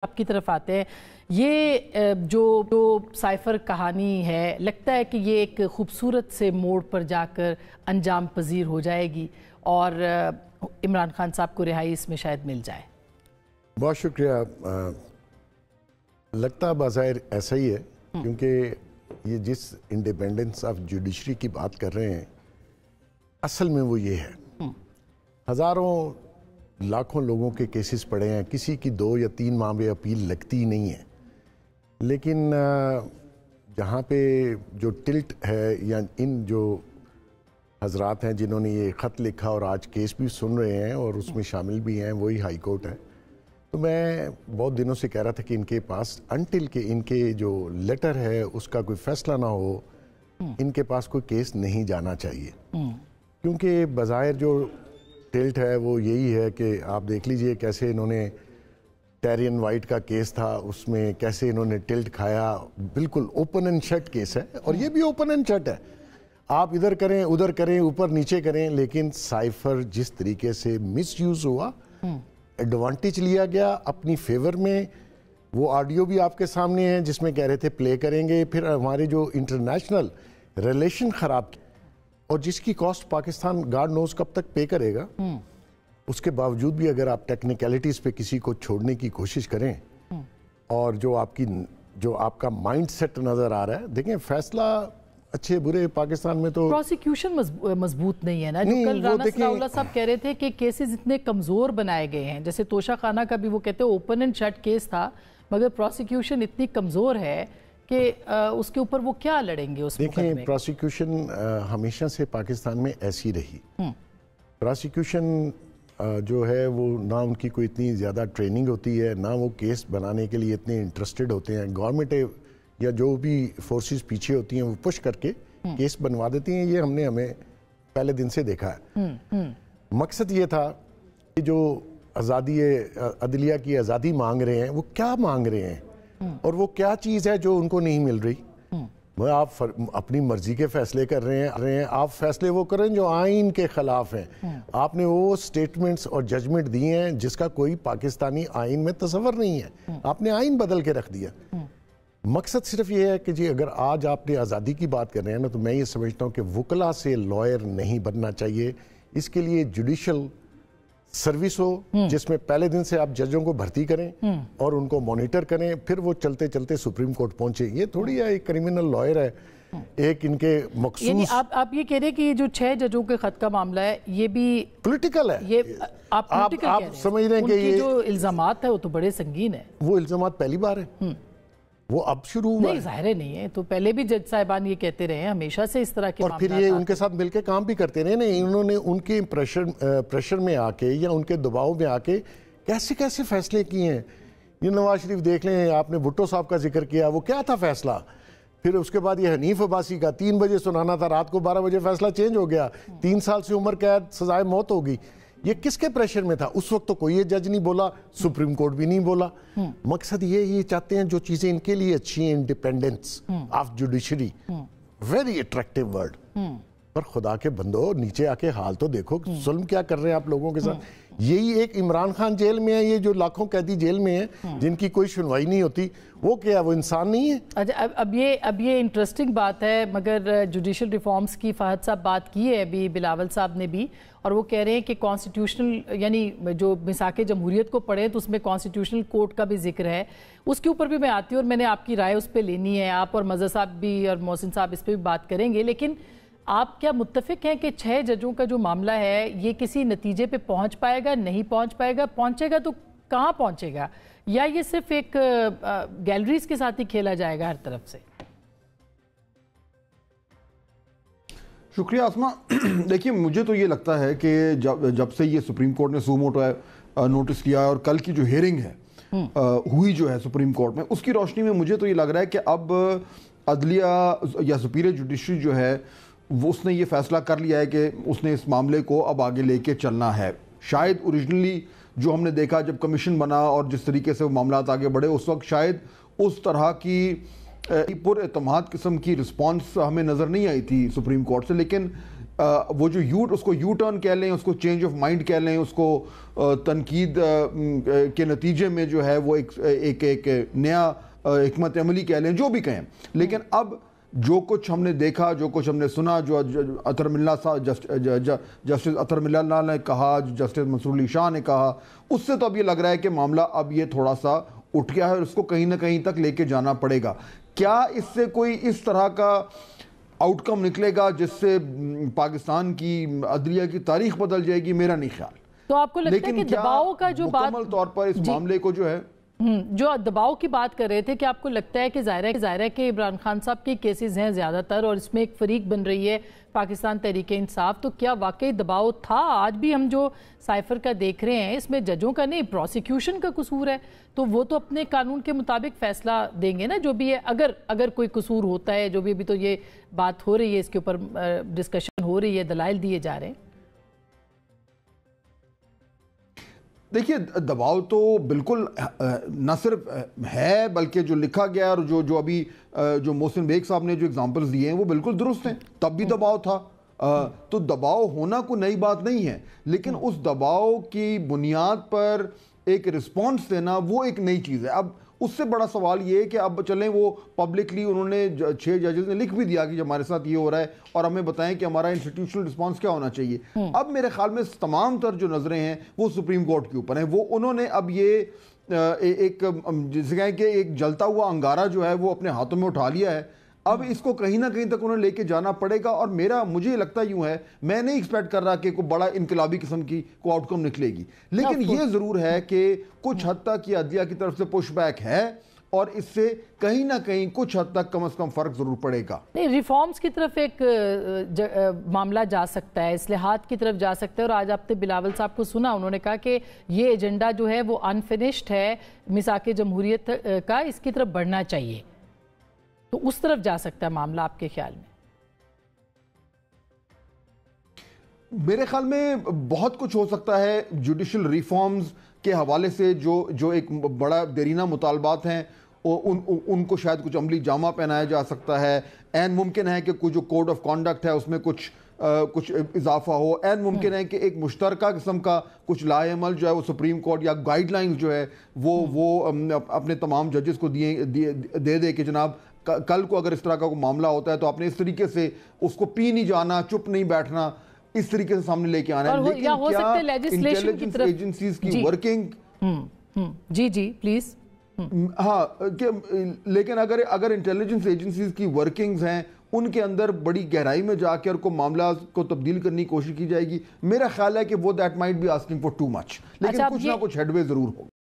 آپ کی طرف آتے ہیں، یہ جو سائفر کہانی ہے لگتا ہے کہ یہ ایک خوبصورت سے موڑ پر جا کر انجام پذیر ہو جائے گی اور عمران خان صاحب کو رہائی اس میں شاید مل جائے۔ بہت شکریہ۔ لگتا بظاہر ایسا ہی ہے کیونکہ یہ جس انڈیپینڈنس آف جوڈیشری کی بات کر رہے ہیں اصل میں وہ یہ ہے، ہزاروں لاکھوں لوگوں کے کیسز پڑے ہیں، کسی کی 2 یا 3 ماہ میں اپیل لگتی ہی نہیں ہے، لیکن جہاں پہ جو ٹلٹ ہے یا ان جو حضرات ہیں جنہوں نے یہ خط لکھا اور آج کیس بھی سن رہے ہیں اور اس میں شامل بھی ہیں، وہی ہائی کورٹ ہے، تو میں بہت دنوں سے کہہ رہا تھا کہ ان کے پاس انٹل کہ ان کے جو لیٹر ہے اس کا کوئی فیصلہ نہ ہو، ان کے پاس کوئی کیس نہیں جانا چاہیے، کیونکہ بظاہر جو ٹلٹ ہے وہ یہی ہے کہ آپ دیکھ لیجئے کیسے انہوں نے ٹیرین وائٹ کا کیس تھا، اس میں کیسے انہوں نے ٹلٹ کھایا، بالکل اوپن اینڈ شٹ کیس ہے اور یہ بھی اوپن اینڈ شٹ ہے، آپ ادھر کریں ادھر کریں اوپر نیچے کریں، لیکن سائفر جس طریقے سے مس یوز ہوا، ایڈوانٹیج لیا گیا اپنی فیور میں، وہ آڈیو بھی آپ کے سامنے ہیں جس میں کہہ رہے تھے پلے کریں گے، پھر ہمارے جو انٹرنیشنل ریلیشن خراب کی اور جس کی کاسٹ پاکستان گاڈ نوز کب تک پے کرے گا، اس کے باوجود بھی اگر آپ ٹیکنیکلٹیز پہ کسی کو چھوڑنے کی کوشش کریں اور جو آپ کا مائنڈ سیٹ نظر آ رہا ہے، دیکھیں فیصلہ اچھے برے پاکستان میں تو پروسیکیوشن مضبوط نہیں ہے نا، جو کل رانا ثناء اللہ صاحب کہہ رہے تھے کہ کیسز اتنے کمزور بنائے گئے ہیں، جیسے توشہ خانہ کا بھی وہ کہتے ہیں اوپن اینڈ شٹ کیس تھا مگر پروسیکیوشن اتنی کمزور ہے کہ اس کے اوپر وہ کیا لڑیں گے اس مقدمے؟ دیکھیں پروسیکیوشن ہمیشہ سے پاکستان میں ایسی رہی، پروسیکیوشن جو ہے وہ نہ ان کی کوئی اتنی زیادہ ٹریننگ ہوتی ہے، نہ وہ کیس بنانے کے لیے اتنے انٹرسٹڈ ہوتے ہیں، گورنمنٹ یا جو بھی فورسز پیچھے ہوتی ہیں وہ پش کر کے کیس بنوا دیتی ہیں، یہ ہمیں پہلے دن سے دیکھا ہے۔ مقصد یہ تھا کہ جو آزادی عدلیہ کی آزادی مانگ رہے ہیں وہ کیا مانگ رہے ہیں اور وہ کیا چیز ہے جو ان کو نہیں مل رہی، آپ اپنی مرضی کے فیصلے کر رہے ہیں، آپ فیصلے وہ کریں جو آئین کے خلاف ہیں، آپ نے وہ سٹیٹمنٹس اور ججمنٹ دی ہیں جس کا کوئی پاکستانی آئین میں تصور نہیں ہے، آپ نے آئین بدل کے رکھ دیا۔ مقصد صرف یہ ہے کہ جی اگر آج آپ نے آزادی کی بات کر رہے ہیں نا، تو میں یہ سمجھتا ہوں کہ وکلا سے لائر نہیں بننا چاہیے، اس کے لیے جوڈیشل سروس ہو جس میں پہلے دن سے آپ ججوں کو بھرتی کریں اور ان کو مانیٹر کریں، پھر وہ چلتے چلتے سپریم کورٹ پہنچے، یہ تھوڑی ہے ایک کرمنل لائر ہے، ایک ان کے مخصوص، یعنی آپ یہ کہہ رہے ہیں کہ یہ جو 6 ججوں کے خط کا معاملہ ہے یہ بھی پولیٹیکل ہے، یہ آپ سمجھ رہے ہیں کہ یہ جو الزامات ہیں وہ تو بڑے سنگین ہیں، وہ الزامات پہلی بار ہیں، وہ اب شروع ہوا نہیں ظاہر نہیں ہے، تو پہلے بھی جج صاحبان یہ کہتے رہے ہیں ہمیشہ سے اس طرح کے اور پھر یہ ان کے ساتھ مل کے کام بھی کرتے رہے، نہیں انہوں نے ان کے پریشر میں آ کے یا ان کے دباؤ میں آ کے کیسے کیسے فیصلے کیے ہیں، یہ نواز شریف دیکھ لیں، آپ نے بھٹو صاحب کا ذکر کیا، وہ کیا تھا فیصلہ، پھر اس کے بعد یہ حنیف عباسی کا 3 بجے سنانا تھا، رات کو 12 بجے فیصلہ چینج ہو گیا، 3 سال سے عمر قید سزائے موت ہوگی، یہ کس کے پریشر میں تھا؟ اس وقت تو کوئی جج نہیں بولا، سپریم کورٹ بھی نہیں بولا، مقصد یہ چاہتے ہیں جو چیزیں ان کے لیے اچھی ہیں، independence of judiciary, very attractive word, پر خدا کے بندو نیچے آ کے حال تو دیکھو، ظلم کیا کر رہے ہیں آپ لوگوں کے ساتھ، یہی ایک عمران خان جیل میں ہے، یہ جو لاکھوں قیدی جیل میں ہیں جن کی کوئی سنوائی نہیں ہوتی، وہ کیا وہ انسان نہیں ہے؟ اچھا اب یہ انٹرسٹنگ بات ہے، مگر جوڈیشل ریفارمز کی فہد صاحب بات کی ہے ابھی بلاول صاحب نے بھی، اور وہ کہہ رہے ہیں کہ کانسٹیٹیوشنل یعنی جو میثاق جمہوریت کو پڑھیں تو اس میں کانسٹیٹیوشنل کورٹ کا بھی ذکر ہے، اس کے اوپر بھی میں آتی ہوں اور میں نے آپ کی رائے اس پہ لینی ہے، آپ اور مظہر صاحب بھی اور محسن صاحب اس پہ بھی بات کریں گے، لیکن آپ کیا متفق ہیں کہ 6 ججوں کا جو معاملہ ہے یہ کسی نتیجے پہ پہنچ پائے گا، نہیں پہنچ پائے گا، پہنچے گا تو کہاں پہنچے گا، یا یہ صرف ایک گیلریز کے ساتھ ہی کھیلا جائے گا ہر طرف سے؟ شکریہ آسمہ۔ دیکھیے مجھے تو یہ لگتا ہے کہ جب سے یہ سپریم کورٹ نے سو موٹو نوٹس کیا اور کل کی جو ہیئرنگ ہے ہوئی جو ہے سپریم کورٹ میں، اس کی روشنی میں مجھے تو یہ لگ رہا ہے کہ اب عدلیہ یا سپیریئر جوڈیشری جو ہے وہ اس نے یہ فیصلہ کر لیا ہے کہ اس نے اس معاملے کو اب آگے لے کے چلنا ہے۔ شاید اوریجنلی جو ہم نے دیکھا جب کمیشن بنا اور جس طریقے سے وہ معاملات آگے بڑھے، اس وقت شاید اس طرح کی پر اعتماد قسم کی رسپانس ہمیں نظر نہیں آئی تھی سپریم کورٹ سے، لیکن وہ جو اس کو یو ٹرن کہہ لیں، اس کو چینج آف مائنڈ کہہ لیں، اس کو تنقید کے نتیجے میں جو ہے وہ ایک نیا حکمت عملی کہہ لیں، جو بھی کہیں، لیکن اب جو کچھ ہم نے دیکھا، جو کچھ ہم نے سنا، جو اطہر ملا صاحب جسٹس اطہر ملا نے کہا، جو جسٹس منصور علی شاہ نے کہا، اس سے تو اب یہ لگ رہا ہے کہ معاملہ اب یہ تھوڑا سا اٹھ گیا ہے اور اس کو کہیں نہ کہیں تک لے کے جانا پڑے گا۔ کیا اس سے کوئی اس طرح کا آؤٹ کم نکلے گا جس سے پاکستان کی عدلیہ کی تاریخ بدل جائے گی؟ میرا نہیں خیال۔ تو آپ کو لگتا ہے کہ دباؤ کا جو بات مکمل طور پر اس معاملے کو جو ہے جو دباؤ کی بات کر رہے تھے کہ آپ کو لگتا ہے کہ ظاہر ہے کہ عمران خان صاحب کے کیسز ہیں زیادہ تر اور اس میں ایک فریق بن رہی ہے پاکستان تحریک انصاف، تو کیا واقعی دباؤ تھا؟ آج بھی ہم جو سائفر کا دیکھ رہے ہیں اس میں ججوں کا نہیں، پروسیکیوشن کا قصور ہے، تو وہ تو اپنے قانون کے مطابق فیصلہ دیں گے نا جو بھی ہے، اگر کوئی قصور ہوتا ہے، جو بھی ابھی تو یہ بات ہو رہی ہے، اس کے اوپر ڈسکشن ہو رہی ہے، دلائل دیے جا رہے ہیں۔ دیکھیے دباؤ تو بالکل نہ صرف ہے بلکہ جو لکھا گیا اور جو ابھی جو محسن بیگ صاحب نے جو اگزامپلز دیے ہیں وہ بالکل درست ہیں، تب بھی دباؤ تھا۔ تو دباؤ ہونا کوئی نئی بات نہیں ہے، لیکن اس دباؤ کی بنیاد پر ایک رسپانس دینا وہ ایک نئی چیز ہے۔ اب اس سے بڑا سوال یہ ہے کہ اب چلیں وہ پبلکلی انہوں نے 6 ججز نے لکھ بھی دیا کہ ہمارے ساتھ یہ ہو رہا ہے اور ہمیں بتائیں کہ ہمارا انسٹیٹیوشنل رسپانس کیا ہونا چاہیے۔ اب میرے خیال میں تمام تر جو نظریں ہیں وہ سپریم کورٹ کے اوپر ہیں، وہ انہوں نے اب یہ ایک جسے کہیں کہ ایک جلتا ہوا انگارہ جو ہے وہ اپنے ہاتھوں میں اٹھا لیا ہے، اب اس کو کہیں نہ کہیں تک انہیں لے کے جانا پڑے گا۔ اور مجھے لگتا یوں ہے، میں نہیں ایکسپیکٹ کر رہا کہ کوئی بڑا انقلابی قسم کی کوئی آؤٹ کم نکلے گی، لیکن یہ ضرور ہے کہ کچھ حد تک یہ عدلیہ کی طرف سے پش بیک ہے اور اس سے کہیں نہ کہیں کچھ حد تک کم از کم فرق ضرور پڑے گا۔ نہیں، ریفارمز کی طرف ایک معاملہ جا سکتا ہے، اصلاحات کی طرف جا سکتا ہے، اور آج آپ نے بلاول صاحب کو سنا، انہوں نے کہا کہ یہ ایجنڈا جو ہے وہ انفینشڈ ہے میثاق جمہوریت کا، اس کی طرف بڑھنا چاہیے، تو اس طرف جا سکتا ہے معاملہ آپ کے خیال میں؟ میرے خیال میں بہت کچھ ہو سکتا ہے جوڈیشل ریفارمز کے حوالے سے، جو ایک بڑا دیرینہ مطالبات ہیں ان کو شاید کچھ عملی جامہ پہنایا جا سکتا ہے۔ این ممکن ہے کہ کوئی جو کوڈ آف کانڈکٹ ہے اس میں کچھ اضافہ ہو، این ممکن ہے کہ ایک مشترکہ قسم کا کچھ لائحہ عمل جو ہے وہ سپریم کورٹ یا گائیڈ لائنز جو ہے وہ اپنے تمام ججز کو دے کہ جناب کل کو اگر اس طرح کا کوئی معاملہ ہوتا ہے تو آپ نے اس طریقے سے اس کو پی نہیں جانا، چپ نہیں بیٹھنا، اس طریقے سے سامنے لے کے آنا ہے۔ لیکن کیا انٹیلیجنس ایجنسیز کی ورکنگ جی پلیز، ہاں، لیکن اگر انٹیلیجنس ایجنسیز کی ورکنگز ہیں ان کے اندر بڑی گہرائی میں جا کر کو معاملہ کو تبدیل کرنے کی کوشش کی جائے گی، میرا خیال ہے کہ وہ that might be asking for too much, لیکن کچھ نہ کچھ ہیڈ وے ضرور ہوگا۔